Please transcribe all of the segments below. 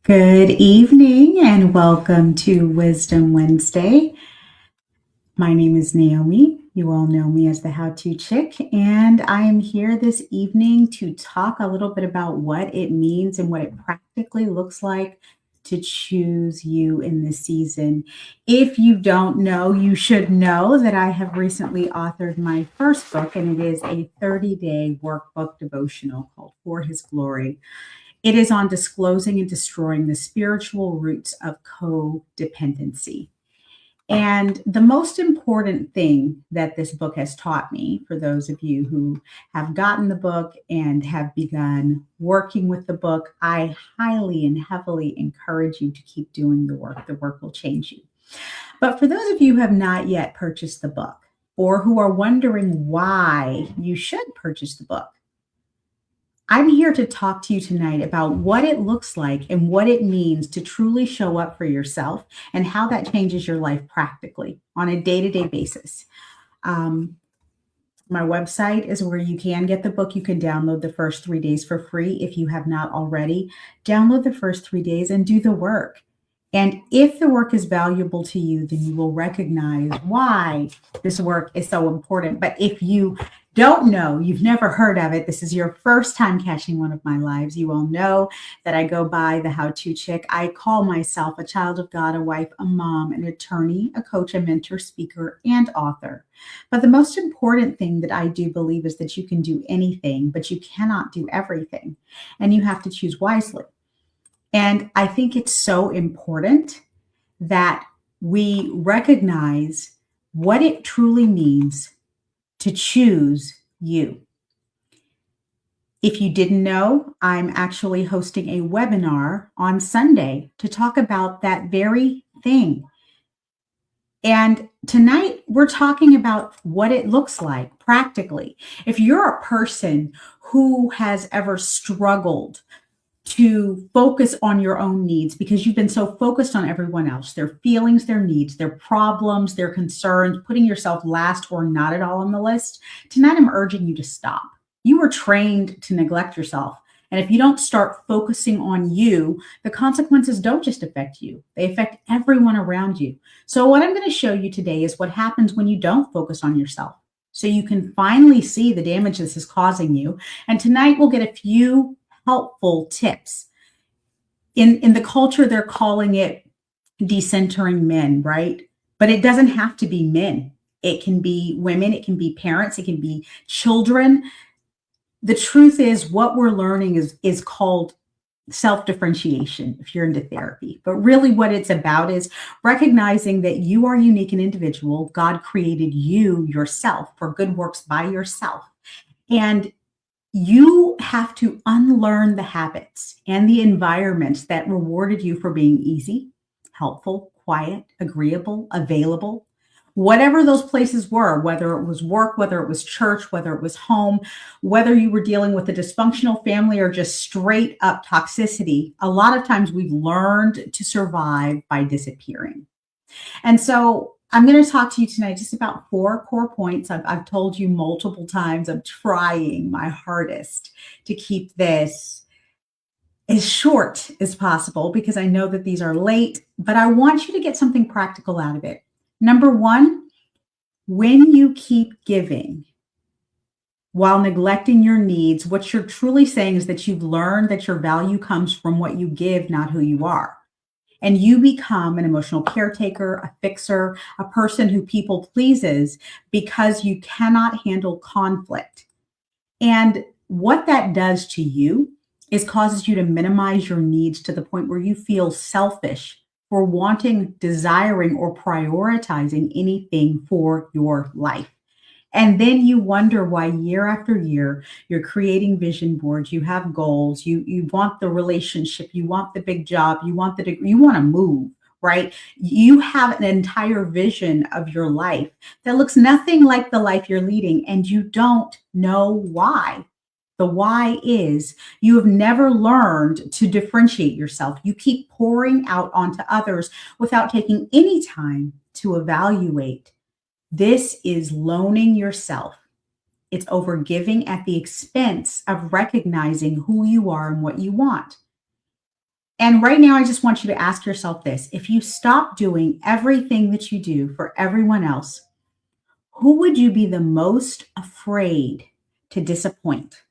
Good evening and welcome to Wisdom Wednesday. My name is Naomi. You all know me as the How-To Chick, and I am here this evening to talk a little bit about what it means and what it practically looks like to choose you in this season. If you don't know, you should know that I have recently authored my first book, and it is a 30-day workbook devotional called For His Glory. It is on disclosing and destroying the spiritual roots of codependency. And the most important thing that this book has taught me, for those of you who have gotten the book and have begun working with the book, I highly and heavily encourage you to keep doing the work. The work will change you. But for those of you who have not yet purchased the book or who are wondering why you should purchase the book, I'm here to talk to you tonight about what it looks like and what it means to truly show up for yourself and how that changes your life practically on a day-to-day basis. Um, my website is where you can get the book. You can download the first 3 days for free if you have not already. Download the first 3 days and do the work. And if the work is valuable to you, then you will recognize why this work is so important. But if you don't know, you've never heard of it, this is your first time catching one of my lives, you all know that I go by the How-To Chick. I call myself a child of God, a wife, a mom, an attorney, a coach, a mentor, speaker, and author. But the most important thing that I do believe is that you can do anything, but you cannot do everything. And you have to choose wisely. And I think it's so important that we recognize what it truly means to choose you. If you didn't know, I'm actually hosting a webinar on Sunday to talk about that very thing. And tonight we're talking about what it looks like practically. If you're a person who has ever struggled to focus on your own needs because you've been so focused on everyone else, their feelings, their needs, their problems, their concerns, putting yourself last or not at all on the list, tonight I'm urging you to stop. You were trained to neglect yourself. And if you don't start focusing on you, the consequences don't just affect you, they affect everyone around you. So what I'm going to show you today is what happens when you don't focus on yourself. So you can finally see the damage this is causing you. And tonight we'll get a few helpful tips. In the culture, they're calling it decentering men, right? But it doesn't have to be men. It can be women, it can be parents, it can be children. The truth is, what we're learning is called self-differentiation if you're into therapy. But really what it's about is recognizing that you are unique and individual. God created you yourself for good works by yourself. And you have to unlearn the habits and the environments that rewarded you for being easy, helpful, quiet, agreeable, available. Whatever those places were, whether it was work, whether it was church, whether it was home, whether you were dealing with a dysfunctional family or just straight up toxicity, a lot of times we've learned to survive by disappearing. And so I'm going to talk to you tonight just about 4 core points. I've told you multiple times, I'm trying my hardest to keep this as short as possible because I know that these are late, but I want you to get something practical out of it. Number 1, when you keep giving while neglecting your needs, what you're truly saying is that you've learned that your value comes from what you give, not who you are. And you become an emotional caretaker, a fixer, a person who people pleases because you cannot handle conflict. And what that does to you is causes you to minimize your needs to the point where you feel selfish for wanting, desiring, or prioritizing anything for your life. And then you wonder why year after year, you're creating vision boards, you have goals, you want the relationship, you want the big job, you want the degree, you want to move, right? You have an entire vision of your life that looks nothing like the life you're leading, and you don't know why. The why is you have never learned to differentiate yourself. You keep pouring out onto others without taking any time to evaluate. This is loaning yourself. It's overgiving at the expense of recognizing who you are and what you want. And right now, I just want you to ask yourself this. If you stop doing everything that you do for everyone else, who would you be the most afraid to disappoint?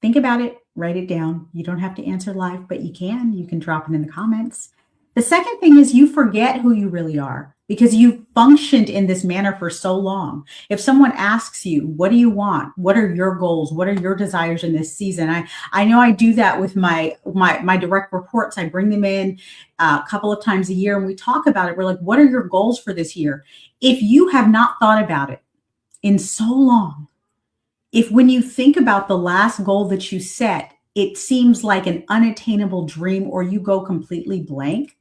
Think about it, write it down. You don't have to answer live, but you can. You can drop it in the comments. The second thing is you forget who you really are because you functioned in this manner for so long. If someone asks you, what do you want? What are your goals? What are your desires in this season? I know I do that with my direct reports. I bring them in a couple of times a year and we talk about it. We're like, what are your goals for this year? If you have not thought about it in so long, if when you think about the last goal that you set, it seems like an unattainable dream or you go completely blank,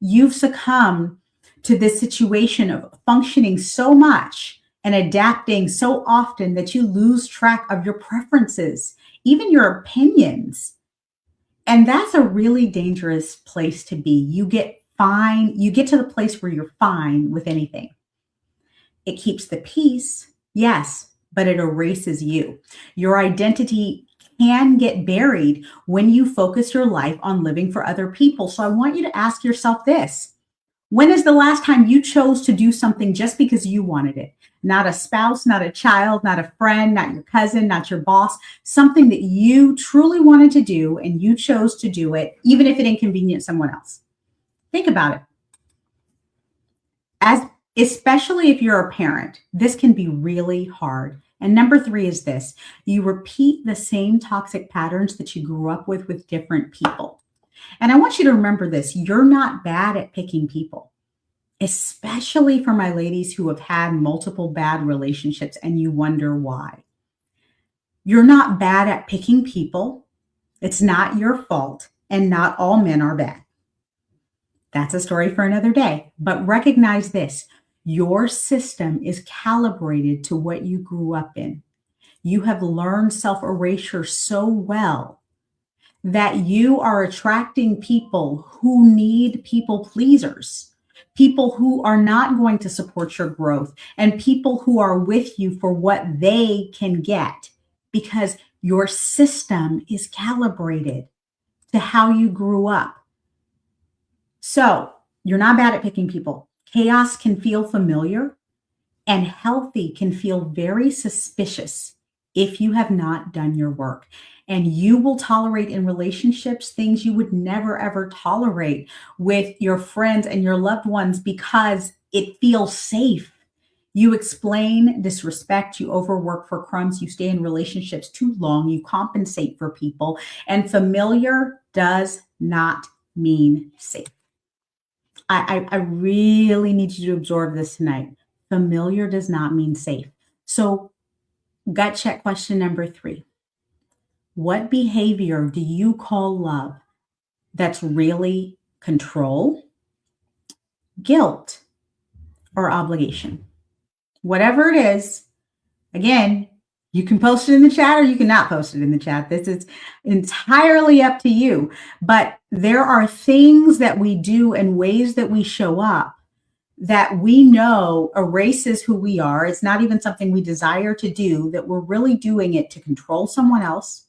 you've succumbed to this situation of functioning so much and adapting so often that you lose track of your preferences, even your opinions. And that's a really dangerous place to be. You get fine, you get to the place where you're fine with anything. It keeps the peace, yes, but it erases you. Your identity can get buried when you focus your life on living for other people. So I want you to ask yourself this. When is the last time you chose to do something just because you wanted it? Not a spouse, not a child, not a friend, not your cousin, not your boss, something that you truly wanted to do and you chose to do it, even if it inconvenienced someone else. Think about it. As especially if you're a parent, this can be really hard. And number 3 is this. You repeat the same toxic patterns that you grew up with different people. And I want you to remember this. You're not bad at picking people, especially for my ladies who have had multiple bad relationships and you wonder why. You're not bad at picking people. It's not your fault. And not all men are bad. That's a story for another day. But recognize this. Your system is calibrated to what you grew up in. You have learned self-erasure so well that you are attracting people who need people pleasers, people who are not going to support your growth, and people who are with you for what they can get because your system is calibrated to how you grew up. So you're not bad at picking people. Chaos can feel familiar and healthy can feel very suspicious if you have not done your work. And you will tolerate in relationships things you would never, ever tolerate with your friends and your loved ones because it feels safe. You explain disrespect, you overwork for crumbs, you stay in relationships too long, you compensate for people, and familiar does not mean safe. I really need you to absorb this tonight. Familiar does not mean safe. So, gut check question number 3. What behavior do you call love that's really control, guilt, or obligation? Whatever it is, again, you can post it in the chat or you cannot post it in the chat. This is entirely up to you. But there are things that we do and ways that we show up that we know erases who we are. It's not even something we desire to do, that we're really doing it to control someone else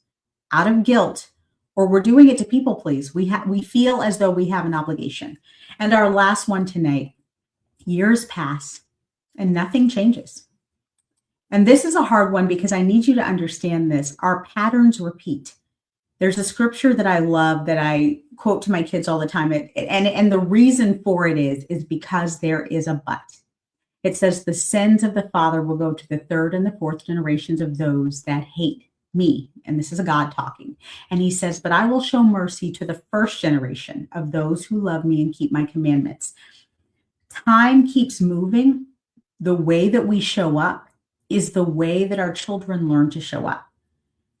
out of guilt, or we're doing it to people please. We feel as though we have an obligation. And our last one tonight, years pass and nothing changes. And this is a hard one because I need you to understand this. Our patterns repeat. There's a scripture that I love that I quote to my kids all the time. And the reason for it is because there is a but. It says the sins of the father will go to the 3rd and the 4th generations of those that hate me. And this is a God talking. And he says, but I will show mercy to the 1st generation of those who love me and keep my commandments. Time keeps moving. The way that we show up is the way that our children learn to show up.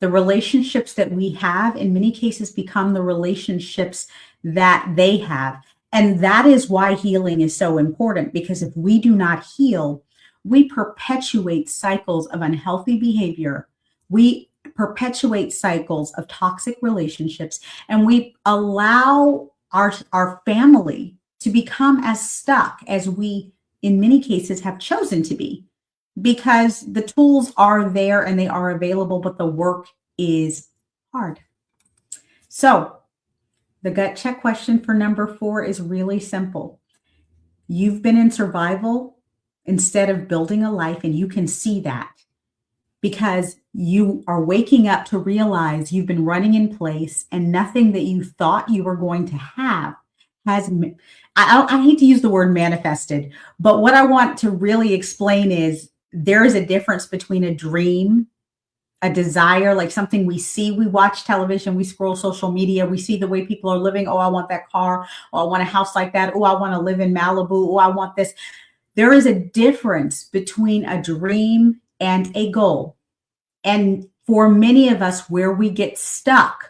The relationships that we have in many cases become the relationships that they have. And that is why healing is so important, because if we do not heal, we perpetuate cycles of unhealthy behavior. We perpetuate cycles of toxic relationships, and we allow our family to become as stuck as we, in many cases, have chosen to be. Because the tools are there and they are available, but the work is hard. So The gut check question for number 4 is really simple. You've been in survival instead of building a life, and you can see that because you are waking up to realize you've been running in place and nothing that you thought you were going to have has, I hate to use the word manifested, but what I want to really explain is there is a difference between a dream, a desire, like something we see. We watch television, we scroll social media, we see the way people are living. Oh, I want that car. Oh, I want a house like that. Oh, I want to live in Malibu. Oh, I want this. There is a difference between a dream and a goal. And for many of us, where we get stuck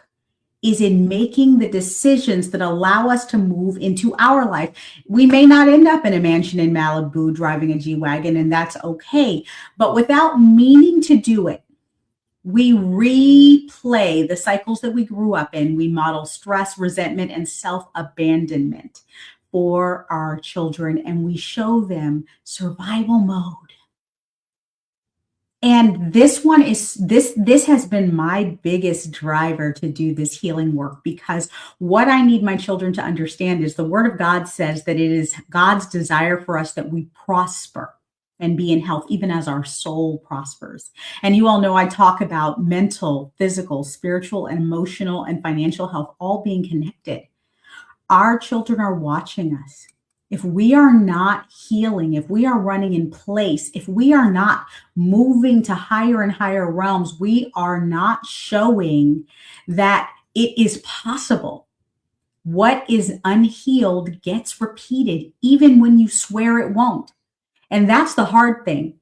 is in making the decisions that allow us to move into our life. We may not end up in a mansion in Malibu driving a G-Wagon, and that's okay. But without meaning to do it, we replay the cycles that we grew up in. We model stress, resentment, and self-abandonment for our children, and we show them survival mode. And this one is this has been my biggest driver to do this healing work, because what I need my children to understand is the word of God says that it is God's desire for us that we prosper and be in health, even as our soul prospers. And you all know I talk about mental, physical, spiritual, and emotional and financial health all being connected. Our children are watching us. If we are not healing, if we are running in place, if we are not moving to higher and higher realms, we are not showing that it is possible. What is unhealed gets repeated, even when you swear it won't. And that's the hard thing.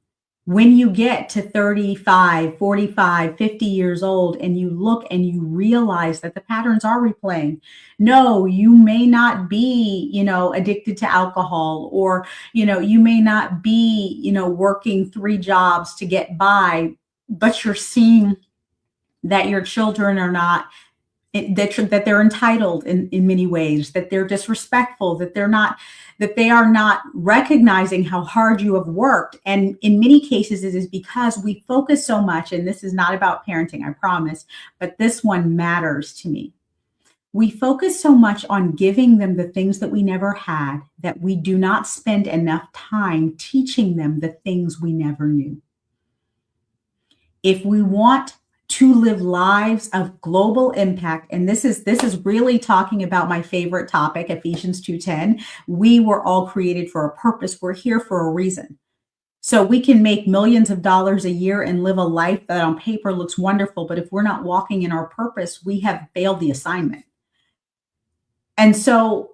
When you get to 35, 45, 50 years old and you look and you realize that the patterns are replaying. No, you may not be, addicted to alcohol, or, you may not be, working 3 jobs to get by, but you're seeing that your children are not, that they're entitled in many ways, that they're disrespectful, that they are not recognizing how hard you have worked. And in many cases, it is because we focus so much, and this is not about parenting, I promise, but this one matters to me. We focus so much on giving them the things that we never had that we do not spend enough time teaching them the things we never knew. If we want to live lives of global impact, and this is really talking about my favorite topic, Ephesians 2:10. We were all created for a purpose. We're here for a reason. So we can make millions of dollars a year and live a life that on paper looks wonderful, but if we're not walking in our purpose, we have failed the assignment. And so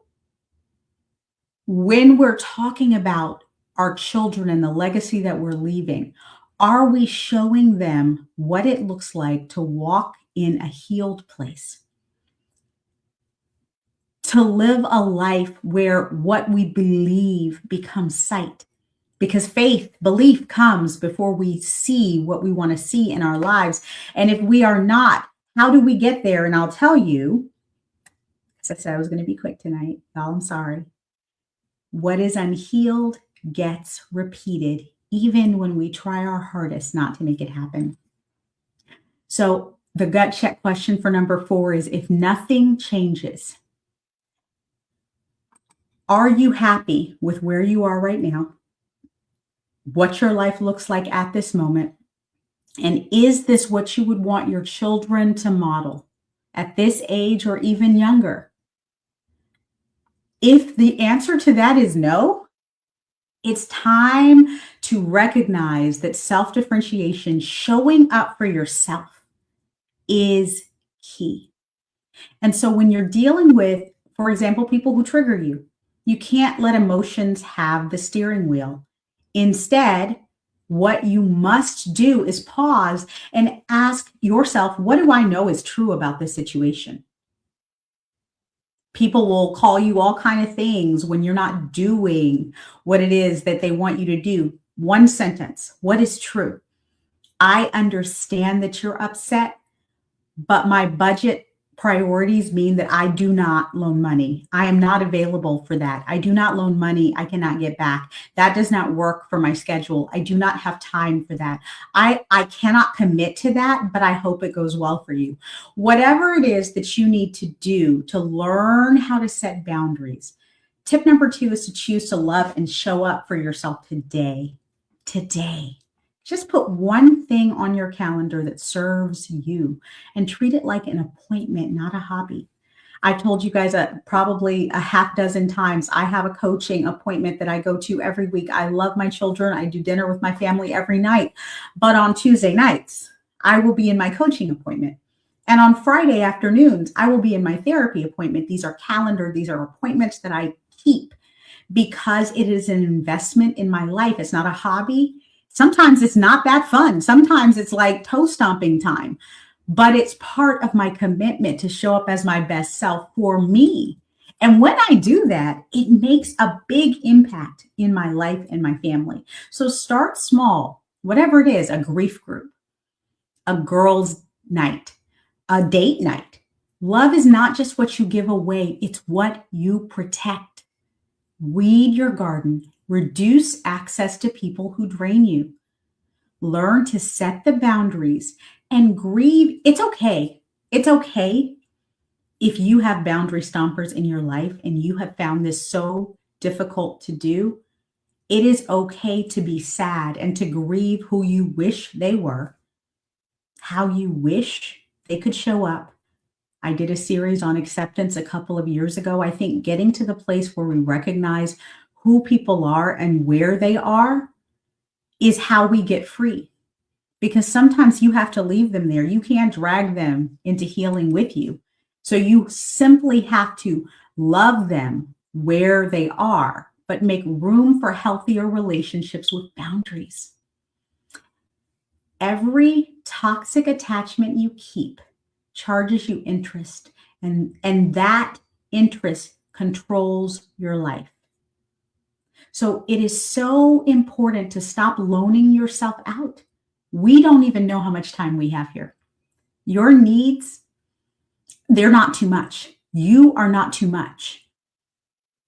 when we're talking about our children and the legacy that we're leaving, are we showing them what it looks like to walk in a healed place? To live a life where what we believe becomes sight. Because faith, belief comes before we see what we want to see in our lives. And if we are not, how do we get there? And I'll tell you, because I said I was going to be quick tonight. Y'all, I'm sorry. What is unhealed gets repeated, even when we try our hardest not to make it happen. So the gut check question for number 4 is, if nothing changes, are you happy with where you are right now? What your life looks like at this moment? And is this what you would want your children to model at this age or even younger? If the answer to that is no, it's time to recognize that self-differentiation, showing up for yourself, is key. And so when you're dealing with, for example, people who trigger you, you can't let emotions have the steering wheel. Instead, what you must do is pause and ask yourself, what do I know is true about this situation? People will call you all kind of things when you're not doing what it is that they want you to do. One sentence, what is true? I understand that you're upset, but my budget priorities mean that I do not loan money. I am not available for that. I do not loan money I cannot get back. That does not work for my schedule. I do not have time for that. I cannot commit to that, but I hope it goes well for you. Whatever it is that you need to do to learn how to set boundaries. Tip number 2 is to choose to love and show up for yourself today. Today. Just put one thing on your calendar that serves you and treat it like an appointment, not a hobby. I've told you guys probably a half dozen times, I have a coaching appointment that I go to every week. I love my children. I do dinner with my family every night. But on Tuesday nights, I will be in my coaching appointment. And on Friday afternoons, I will be in my therapy appointment. These are calendar, these are appointments that I keep because it is an investment in my life. It's not a hobby. Sometimes it's not that fun. Sometimes it's like toe stomping time, but it's part of my commitment to show up as my best self for me. And when I do that, it makes a big impact in my life and my family. So start small, whatever it is, a grief group, a girls' night, a date night. Love is not just what you give away, it's what you protect. Weed your garden, reduce access to people who drain you. Learn to set the boundaries and grieve. It's okay. It's okay if you have boundary stompers in your life and you have found this so difficult to do. It is okay to be sad and to grieve who you wish they were, how you wish they could show up. I did a series on acceptance a couple of years ago. I think getting to the place where we recognize who people are and where they are is how we get free. Because sometimes you have to leave them there. You can't drag them into healing with you. So you simply have to love them where they are, but make room for healthier relationships with boundaries. Every toxic attachment you keep charges you interest, and that interest controls your life. So it is so important to stop loaning yourself out. We don't even know how much time we have here. Your needs, they're not too much. You are not too much.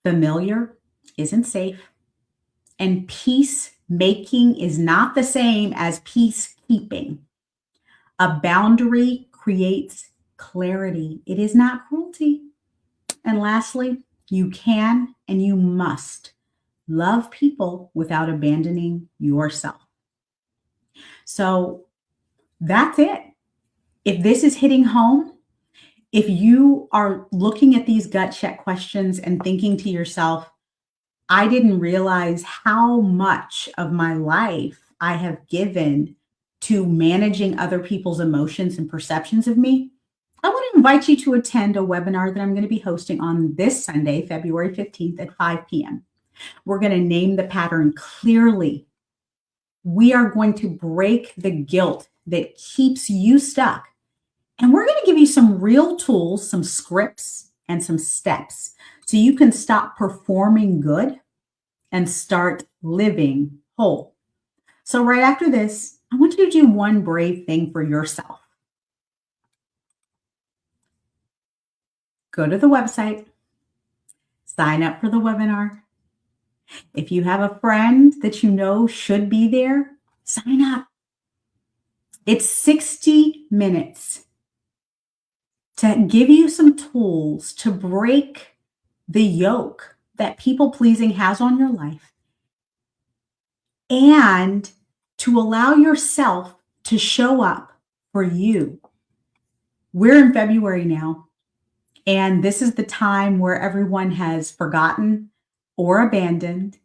Familiar isn't safe, and peacemaking is not the same as peacekeeping. A boundary creates clarity. It is not cruelty. And lastly, you can and you must love people without abandoning yourself. So that's it. If this is hitting home, if you are looking at these gut check questions and thinking to yourself, I didn't realize how much of my life I have given to managing other people's emotions and perceptions of me, I want to invite you to attend a webinar that I'm going to be hosting on this Sunday, February 15th at 5 p.m. We're going to name the pattern clearly. We are going to break the guilt that keeps you stuck. And we're going to give you some real tools, some scripts, and some steps so you can stop performing good and start living whole. So right after this, I want you to do one brave thing for yourself. Go to the website, sign up for the webinar. If you have a friend that you know should be there, sign up. It's 60 minutes to give you some tools to break the yoke that people pleasing has on your life and to allow yourself to show up for you. We're in February now, and this is the time where everyone has forgotten or abandoned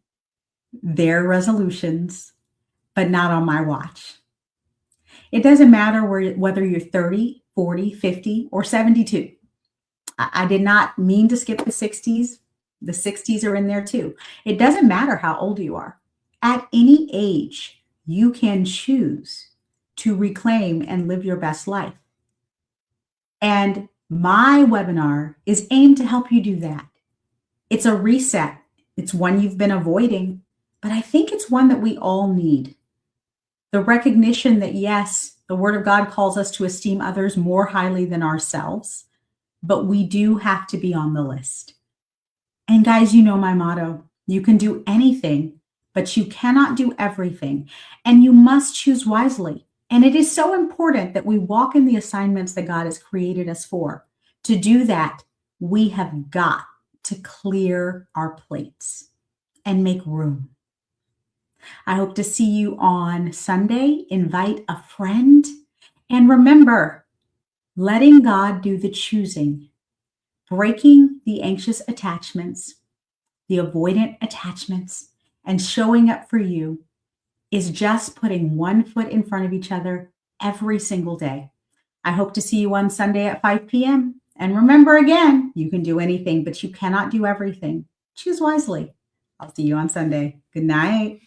their resolutions, but not on my watch. It doesn't matter whether you're 30, 40, 50, or 72. I did not mean to skip the 60s. The 60s are in there too. It doesn't matter how old you are. At any age, you can choose to reclaim and live your best life. And my webinar is aimed to help you do that. It's a reset. It's one you've been avoiding, but I think it's one that we all need. The recognition that, yes, the Word of God calls us to esteem others more highly than ourselves. but we do have to be on the list. And guys, you know my motto: you can do anything, but you cannot do everything. And you must choose wisely. And it is so important that we walk in the assignments that God has created us for. To do that, we have got to clear our plates and make room. I hope to see you on Sunday. Invite a friend. And remember, letting God do the choosing, breaking the anxious attachments, the avoidant attachments, and showing up for you is just putting one foot in front of each other every single day. I hope to see you on Sunday at 5 p.m. And remember again, you can do anything, but you cannot do everything. Choose wisely. I'll see you on Sunday. Good night.